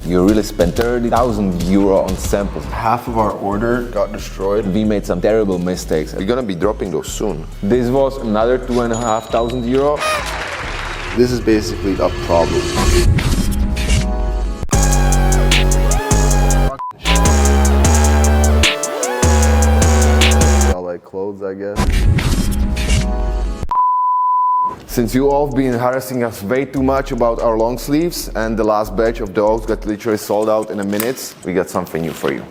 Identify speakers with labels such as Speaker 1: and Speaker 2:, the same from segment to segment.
Speaker 1: you really spent 30,000 euro on samples.
Speaker 2: Half of our order got destroyed.
Speaker 1: We made some terrible mistakes.
Speaker 3: We're gonna be dropping those soon.
Speaker 1: This was another 2,500 euro.
Speaker 2: This is basically a problem. Y'all like clothes, I guess.
Speaker 3: Since you all have been harassing us way too much about our long sleeves and the last batch of dogs got literally sold out in a minute, we got something new for you.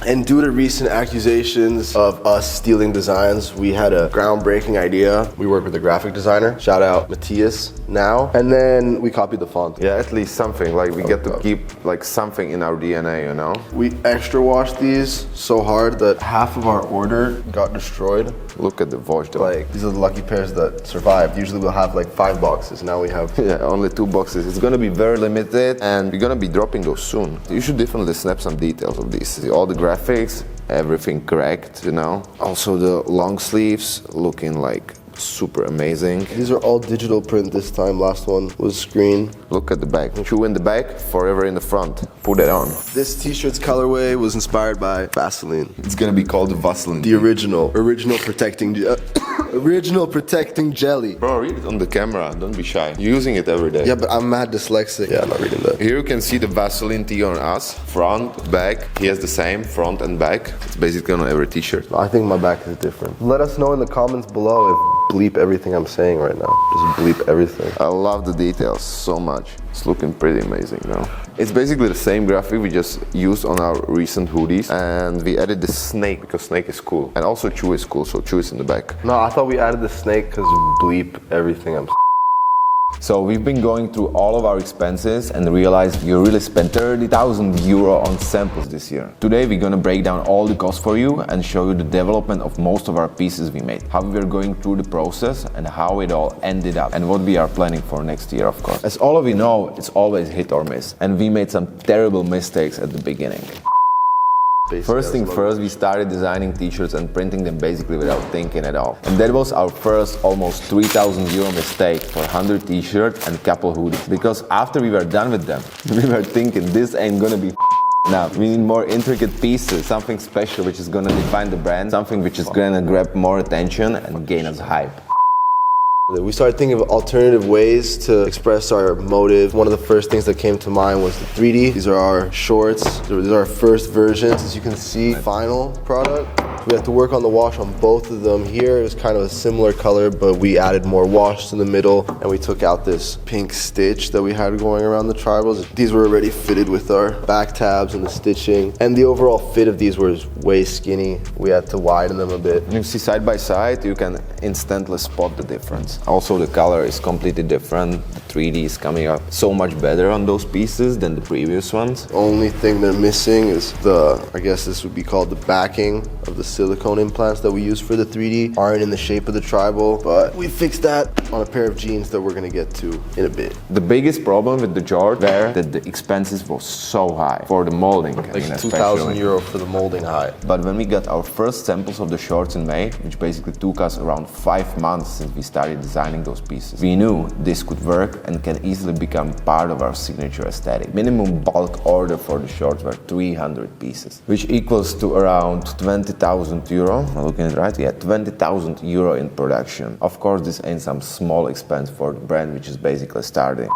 Speaker 2: And due to recent accusations of us stealing designs, we had a groundbreaking idea. We worked with a graphic designer, shout out Matthias now, and then we copied the font.
Speaker 3: Yeah, at least something, like we get to keep like something in our DNA, you know?
Speaker 2: We extra washed these so hard that half of our order got destroyed.
Speaker 3: Look at the wash though.
Speaker 2: Like, these are the lucky pairs that survived. Usually we'll have like 5 boxes, now we have...
Speaker 3: Yeah, only 2 boxes. It's gonna be very limited and we're gonna be dropping those soon. You should definitely snap some details of these. See, all the graphics, everything correct, you know? Also the long sleeves looking like super amazing.
Speaker 2: These are all digital print this time. Last one was screen.
Speaker 3: Look at the back. Shoe in the back, forever in the front. Put it on.
Speaker 2: This t-shirt's colorway was inspired by Vaseline.
Speaker 3: It's gonna be called the Vaseline.
Speaker 2: The original protecting original protecting jelly.
Speaker 3: Bro, read it on the camera. Don't be shy. You're using it every day.
Speaker 2: Yeah, but I'm mad dyslexic. Yeah, I'm not reading that.
Speaker 3: Here you can see the Vaseline tee on us. Front, back. He has the same front and back. It's basically on every t-shirt.
Speaker 2: I think my back is different. Let us know in the comments below if bleep everything I'm saying right now. Just bleep everything.
Speaker 3: I love the details so much. It's looking pretty amazing now. It's basically the same graphic we just used on our recent hoodies, and we added the snake because snake is cool. And also Chew is cool, so Chew is in the back.
Speaker 2: No, I thought we added the snake because bleep everything I'm saying.
Speaker 1: So we've been going through all of our expenses and realized you really spent 30,000 euro on samples this year. Today we're gonna break down all the costs for you and show you the development of most of our pieces we made, how we are going through the process and how it all ended up and what we are planning for next year, of course. As all of you know, it's always hit or miss, and we made some terrible mistakes at the beginning. First thing first, we started designing t-shirts and printing them basically without thinking at all. And that was our first almost 3,000 euro mistake for 100 t-shirts and couple hoodies. Because after we were done with them, we were thinking this ain't gonna be now. We need more intricate pieces, something special which is gonna define the brand, something which is gonna grab more attention and gain us hype.
Speaker 2: We started thinking of alternative ways to express our motive. One of the first things that came to mind was the 3D. These are our shorts. These are our first versions. As you can see, final product. We had to work on the wash on both of them. Here it was kind of a similar color, but we added more wash in the middle, and we took out this pink stitch that we had going around the tribals. These were already fitted with our back tabs and the stitching, and the overall fit of these was way skinny. We had to widen them a bit.
Speaker 1: You see side by side, you can instantly spot the difference. Also the color is completely different. The 3D is coming up so much better on those pieces than the previous ones.
Speaker 2: Only thing they're missing is the, I guess this would be called the backing of the silicone implants that we use for the 3D aren't in the shape of the tribal, but we fixed that on a pair of jeans that we're gonna get to in a bit.
Speaker 1: The biggest problem with the short were that the expenses were so high for the molding.
Speaker 2: Like 2,000 euro for the molding high.
Speaker 1: But when we got our first samples of the shorts in May, which basically took us around 5 months since we started designing those pieces, we knew this could work and can easily become part of our signature aesthetic. Minimum bulk order for the shorts were 300 pieces, which equals to around 20,000 euro. Am I looking at it right? Yeah, 20,000 euro in production. Of course, this ain't some small expense for the brand, which is basically starting.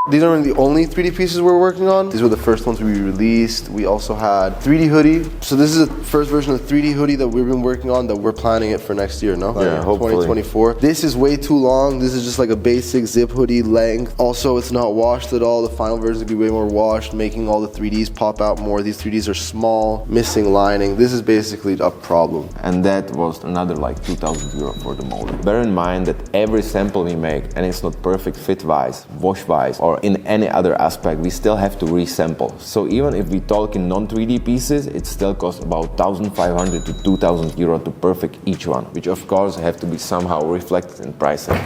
Speaker 2: These aren't the only 3D pieces we're working on. These were the first ones we released. We also had 3D hoodie. So this is the first version of the 3D hoodie that we've been working on that we're planning it for next year, no?
Speaker 3: Yeah, hopefully.
Speaker 2: 2024. This is way too long. This is just like a basic zip hoodie length. Also, it's not washed at all. The final version will be way more washed, making all the 3Ds pop out more. These 3Ds are small, missing lining. This is basically a problem.
Speaker 1: And that was another like 2,000 euro for the molding. Bear in mind that every sample we make, and it's not perfect fit-wise, wash-wise, or in any other aspect, we still have to resample. So even if we talk in non-3D pieces, it still costs about 1,500 to 2,000 euro to perfect each one, which of course have to be somehow reflected in pricing.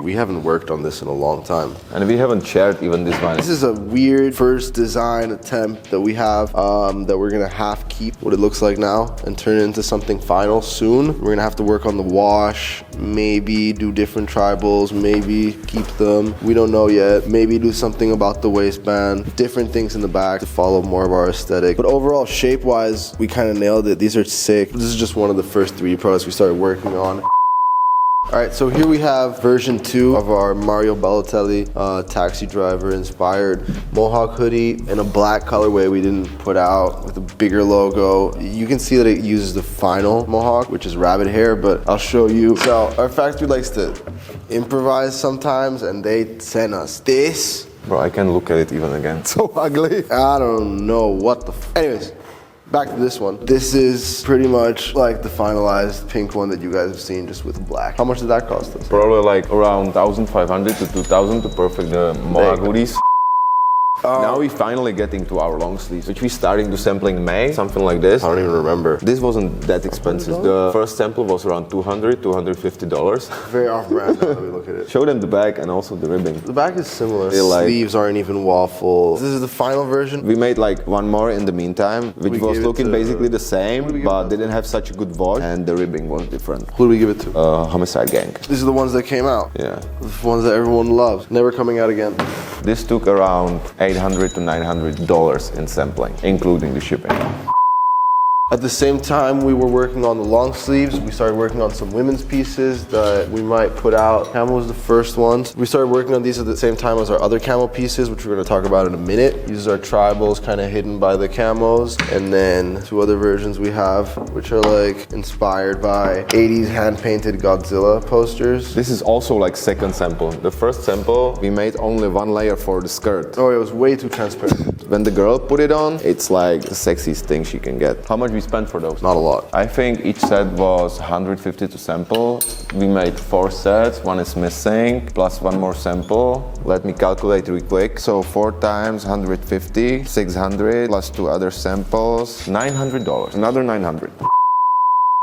Speaker 2: We haven't worked on this in a long time.
Speaker 1: And we haven't shared even this one.
Speaker 2: This is a weird first design attempt that we have that we're gonna half keep what it looks like now and turn it into something final soon. We're gonna have to work on the wash, maybe do different tribals, maybe keep them. We don't know yet. Maybe do something about the waistband, different things in the back to follow more of our aesthetic. But overall, shape-wise, we kind of nailed it. These are sick. This is just one of the first 3D products we started working on. All right, so here we have version 2 of our Mario Balotelli taxi driver inspired Mohawk hoodie in a black colorway we didn't put out with a bigger logo. You can see that it uses the final Mohawk, which is rabbit hair, but I'll show you. So our factory likes to improvise sometimes, and they sent us this.
Speaker 1: Bro, I can't look at it even again. So ugly.
Speaker 2: I don't know what the anyways. Back to this one. This is pretty much like the finalized pink one that you guys have seen, just with black. How much did that cost us?
Speaker 1: Probably like around 1,500 to 2,000 to perfect the Mohawk hoodies. Now we're finally getting to our long sleeves, which we're starting to sampling in May, something like this.
Speaker 2: I don't even remember.
Speaker 1: This wasn't that expensive. The first sample was around $250.
Speaker 2: Very off-brand now that we look at it.
Speaker 1: Show them the back and also the ribbing.
Speaker 2: The back is similar.
Speaker 1: They like-
Speaker 2: Sleeves aren't even waffle. This is the final version.
Speaker 1: We made like one more in the meantime, which
Speaker 2: We
Speaker 1: was
Speaker 2: gave it
Speaker 1: looking
Speaker 2: to-
Speaker 1: basically the
Speaker 2: Who did we
Speaker 1: same,
Speaker 2: give
Speaker 1: but
Speaker 2: it?
Speaker 1: didn't have such a good wash, and the ribbing was different.
Speaker 2: Who do we give it to?
Speaker 1: Homicide Gang.
Speaker 2: These are the ones that came out.
Speaker 1: Yeah.
Speaker 2: The ones that everyone loves. Never coming out again.
Speaker 1: This took around $800 to $900 in sampling, including the shipping.
Speaker 2: At the same time we were working on the long sleeves, we started working on some women's pieces that we might put out. Camo was the first ones. We started working on these at the same time as our other camo pieces, which we're going to talk about in a minute. These are tribals kind of hidden by the camos. And then 2 other versions we have, which are like inspired by 80s hand-painted Godzilla posters.
Speaker 1: This is also like second sample. The first sample, we made only 1 layer for the skirt.
Speaker 2: Oh, it was way too transparent.
Speaker 1: When the girl put it on, it's like the sexiest thing she can get. How much we spent for those?
Speaker 2: Not a lot.
Speaker 1: I think each set was 150 to sample. We made 4 sets, 1 is missing, plus 1 more sample. Let me calculate real quick. So 4 times 150, 600, plus 2 other samples, $900, another 900.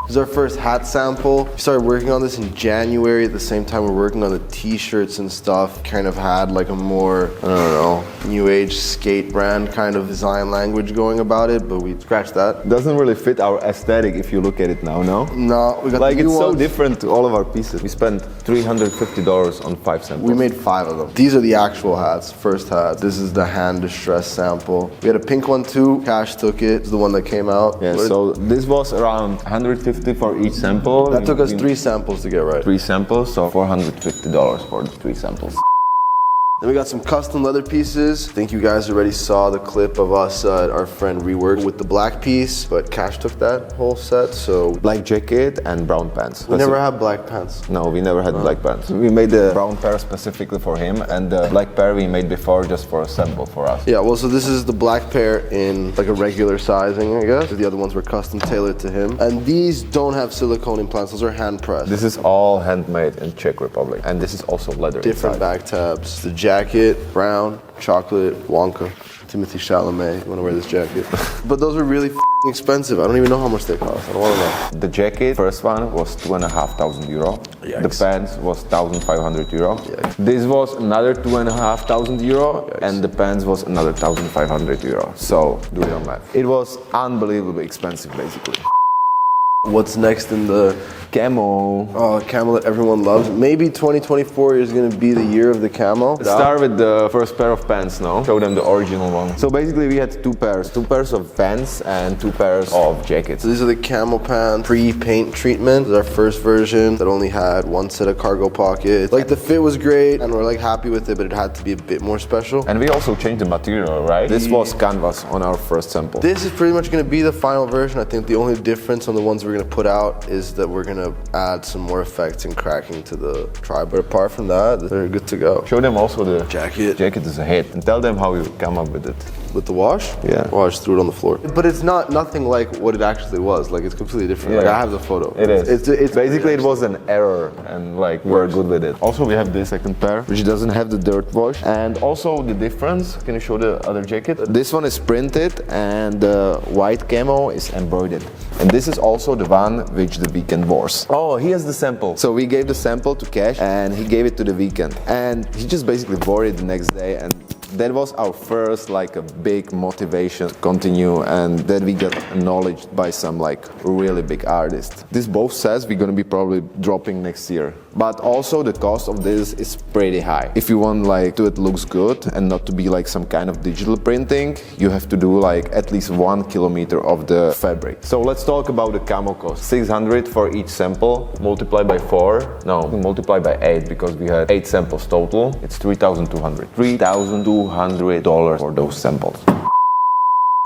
Speaker 2: This is our first hat sample. We started working on this in January. At the same time we're working on the t-shirts and stuff. Kind of had like a more, I don't know, new age skate brand kind of design language going about it, but we scratched that.
Speaker 1: Doesn't really fit our aesthetic if you look at it now, no?
Speaker 2: No, we got
Speaker 1: Like
Speaker 2: the new
Speaker 1: it's so
Speaker 2: ones.
Speaker 1: different to all of our pieces. We spent $350 on 5 samples.
Speaker 2: We made 5 of them. These are the actual hats, first hat. This is the hand distress sample. We had a pink one too. Cash took it. It's the one that came out.
Speaker 1: Yeah, so this was around 150 for each sample.
Speaker 2: That took us 3 samples to get right.
Speaker 1: 3 samples, so $450 for the 3 samples.
Speaker 2: Then we got some custom leather pieces. I think you guys already saw the clip of us, our friend reworked with the black piece, but Cash took that whole set, so.
Speaker 1: Black jacket and brown pants.
Speaker 2: We never had black pants.
Speaker 1: No, we never had black pants. We made the brown pair specifically for him, and the black pair we made before just for a sample for us.
Speaker 2: Yeah, well, so this is the black pair in like a regular sizing, I guess. The other ones were custom tailored to him. And these don't have silicone implants, those are hand pressed.
Speaker 1: This is all handmade in Czech Republic, and this is also leather.
Speaker 2: Different
Speaker 1: inside.
Speaker 2: back tabs. The jacket, brown, chocolate, Wonka, Timothy Chalamet. You want to wear this jacket? But those are really f***ing expensive. I don't even know how much they cost. I don't want to know.
Speaker 1: The jacket, first one was €2,500.
Speaker 2: Yikes.
Speaker 1: The pants was €1,500.
Speaker 2: Yikes.
Speaker 1: This was another €2,500, and the pants was another €1,500. So do your math. It was unbelievably expensive, basically.
Speaker 2: What's next in the
Speaker 1: Camo.
Speaker 2: oh, camo that everyone loves? Maybe 2024 is going to be the year of the camo.
Speaker 1: Let's start with the first pair of pants now. Show them the original one. So basically we had 2 pairs. 2 pairs of pants and 2 pairs of jackets.
Speaker 2: So these are the camo pants pre-paint treatment. This is our first version that only had 1 set of cargo pockets. Like the fit was great and we're like happy with it, but it had to be a bit more special.
Speaker 1: And we also changed the material, right? This was canvas on our first sample.
Speaker 2: This is pretty much going to be the final version. I think the only difference on the ones we're going to put out is that we're going to add some more effects and cracking to the tribe. But apart from that, they're good to go.
Speaker 1: Show them also the
Speaker 2: Jacket.
Speaker 1: Jacket is a hit, and tell them how you come up with it.
Speaker 2: With the wash?
Speaker 1: Yeah.
Speaker 2: Oh, I just threw it on the floor. But it's nothing like what it actually was. Like it's completely different. Like I have the photo.
Speaker 1: It is.
Speaker 2: It's
Speaker 1: basically it was an error, and like we're good with it. Also, we have this second pair, which doesn't have the dirt wash, and also the difference. Can you show the other jacket? This one is printed, and the white camo is embroidered.
Speaker 3: And this is also the one which the Weekend wears.
Speaker 1: Oh, he has the sample.
Speaker 3: So we gave the sample to Cash and he gave it to the Weekend. And he just basically wore it the next day, and that was our first like a big motivation to continue, and then we got acknowledged by some like really big artists. This both says we're gonna be probably dropping next year. But also the cost of this is pretty high. If you want like to it looks good and not to be like some kind of digital printing, you have to do like at least 1 kilometer of the fabric.
Speaker 1: So let's talk about the camo cost. 600 for each sample, multiply by 4. No, multiply by 8 because we had 8 samples total. It's $3,200. $3,200 for those samples.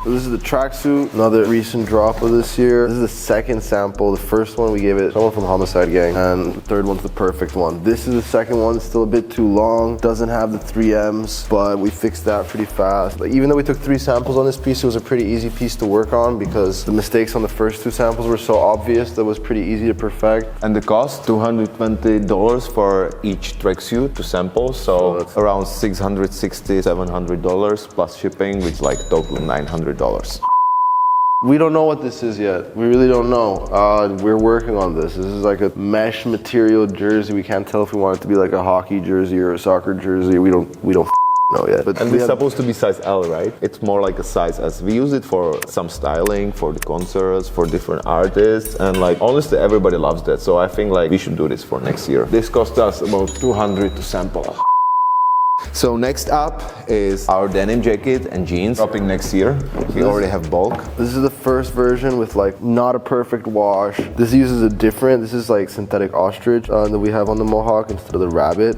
Speaker 2: This is the tracksuit, another recent drop of this year. This is the second sample. The first one we gave it someone from Homicide Gang, and the third one's the perfect one. This is the second one, it's still a bit too long, doesn't have the 3Ms, but we fixed that pretty fast. But even though we took 3 samples on this piece, it was a pretty easy piece to work on because the mistakes on the first 2 samples were so obvious that it was pretty easy to perfect.
Speaker 1: And the cost, $220 for each tracksuit to sample, so around $660, $700 plus shipping, which is like total $900.
Speaker 2: We don't know what this is yet. We really don't know. We're working on this. This is like a mesh material jersey. We can't tell if we want it to be like a hockey jersey or a soccer jersey. We don't know yet. But
Speaker 1: and it's supposed to be size L, right? It's more like a size S. We use it for some styling, for the concerts, for different artists, and like honestly everybody loves that. So I think like we should do this for next year. This cost us about $200 to sample.
Speaker 3: So next up is
Speaker 1: Our denim jacket and jeans dropping next year. We already have bulk.
Speaker 2: This is the first version with like not a perfect wash. This uses this is like synthetic ostrich that we have on the Mohawk instead of the rabbit.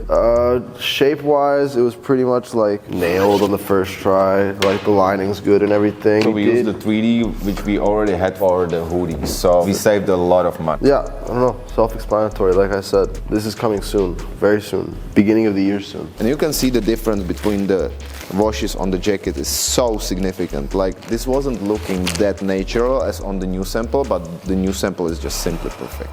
Speaker 2: Shape wise, it was pretty much like nailed on the first try. Like the lining's good and everything.
Speaker 1: So we used the 3D which we already had for the hoodie. So we saved a lot of money.
Speaker 2: Yeah, I don't know, self-explanatory. Like I said, this is coming soon, very soon, beginning of the year soon.
Speaker 3: And you can see the difference between the washes on the jacket is so significant. Like this wasn't looking that natural as on the new sample, but the new sample is just simply perfect.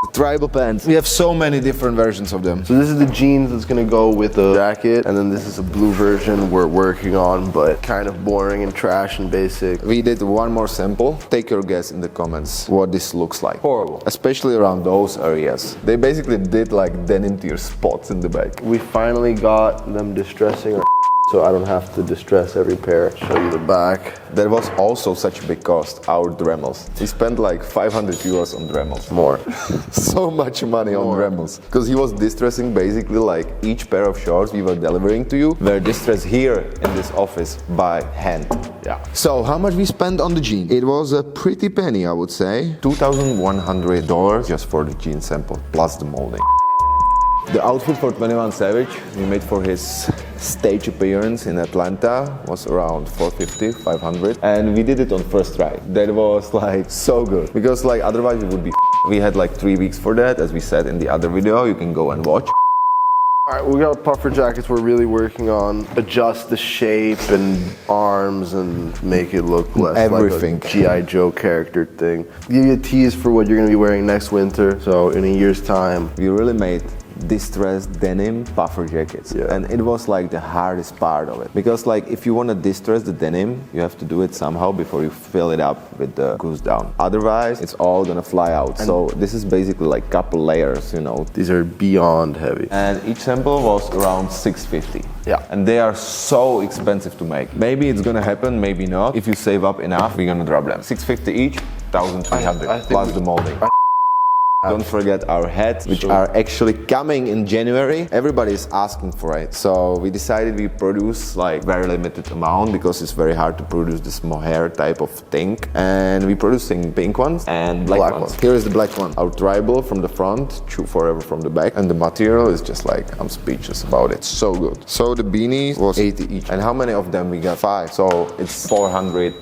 Speaker 3: The tribal pants. We have so many different versions of them.
Speaker 2: So this is the jeans that's gonna go with the jacket, and then this is a blue version we're working on, but kind of boring and trash and basic.
Speaker 3: We did one more sample. Take your guess in the comments what this looks like.
Speaker 1: Horrible.
Speaker 3: Especially around those areas.
Speaker 1: They basically did like denim tier spots in the back.
Speaker 2: We finally got them distressing our so I don't have to distress every pair. Show you the back.
Speaker 1: That was also such a big cost, our Dremels. We spent like 500 euros on Dremels.
Speaker 2: More.
Speaker 3: So much money on Dremels. Because he was distressing basically like each pair of shorts we were delivering to you were distressed here in this office by hand.
Speaker 2: Yeah.
Speaker 3: So how much we spent on the jean? It was a pretty penny, I would say.
Speaker 1: $2,100 just for the jean sample plus the molding. The outfit for 21 Savage we made for his stage appearance in Atlanta was around $450, $500, and we did it on first try. That was like so good because like otherwise it would be. We had like 3 weeks for that, as we said in the other video. You can go and watch.
Speaker 2: Alright, we got puffer jackets we're really working on. Adjust the shape and arms and make it look less
Speaker 3: everything
Speaker 2: like a G.I. Joe character thing. Give you a tease for what you're gonna be wearing next winter. So in a year's time.
Speaker 1: We really made distressed denim puffer jackets,
Speaker 2: yeah.
Speaker 1: And it was like the hardest part of it because like if you want to distress the denim you have to do it somehow before you fill it up with the goose down, otherwise it's all gonna fly out. And so this is basically like couple layers, you know.
Speaker 2: These are beyond heavy,
Speaker 1: and each sample was around $650.
Speaker 2: Yeah,
Speaker 1: and they are so expensive to make. Maybe it's gonna happen, maybe not. If you save up enough, we're gonna drop them. $650 each, $1,300 plus the molding. Don't forget our hats, which are actually coming in January. Everybody is asking for it. So we decided we produce like very limited amount because it's very hard to produce this mohair type of thing. And we producing pink ones and black ones.
Speaker 3: Here is the black one.
Speaker 1: Our tribal from the front, True Forever from the back. And the material is just like, I'm speechless about it. So good.
Speaker 3: So the beanies was 80 each.
Speaker 1: And how many of them we got? 5. So it's 400.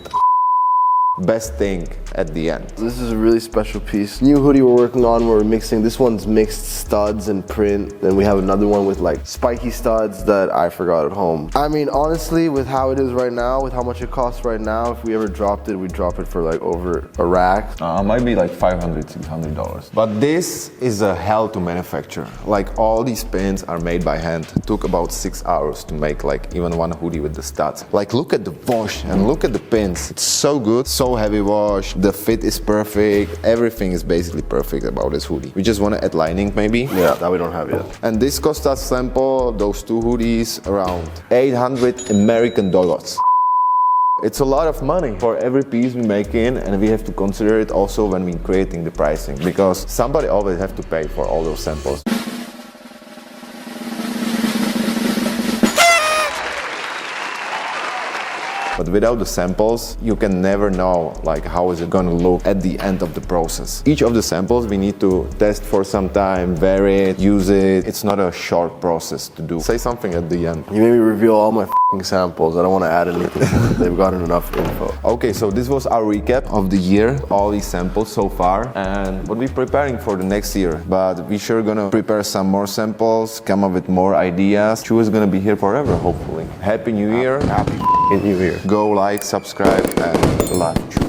Speaker 1: Best thing at the end.
Speaker 2: This is a really special piece. New hoodie we're working on, we're mixing. This one's mixed studs and print. Then we have another one with like spiky studs that I forgot at home. I mean, honestly, with how it is right now, with how much it costs right now, if we ever dropped it, we'd drop it for like over a rack.
Speaker 1: Might be like $500, $600. But this is a hell to manufacture. Like all these pins are made by hand. It took about 6 hours to make like even one hoodie with the studs. Like look at the wash and look at the pins. It's so good. So
Speaker 3: so heavy wash, the fit is perfect, everything is basically perfect about this hoodie. We just want to add lining maybe.
Speaker 2: Yeah, that we don't have yet.
Speaker 3: And this cost us sample, those two hoodies, around 800 American dollars. It's a lot of money for every piece we make in, and we have to consider it also when we're creating the pricing, because somebody always have to pay for all those samples. But without the samples, you can never know like how is it gonna look at the end of the process. Each of the samples we need to test for some time, vary it, use it. It's not a short process to do. Say something at the end.
Speaker 2: You made me reveal all my f***ing samples. I don't want to add anything. They've gotten enough info.
Speaker 3: Okay, so this was our recap of the year, all these samples so far, and what we're preparing for the next year. But we sure gonna prepare some more samples, come up with more ideas. Chu is gonna be here forever, hopefully. Happy New Year.
Speaker 2: Happy New Year.
Speaker 3: Go like, subscribe, and love Chu.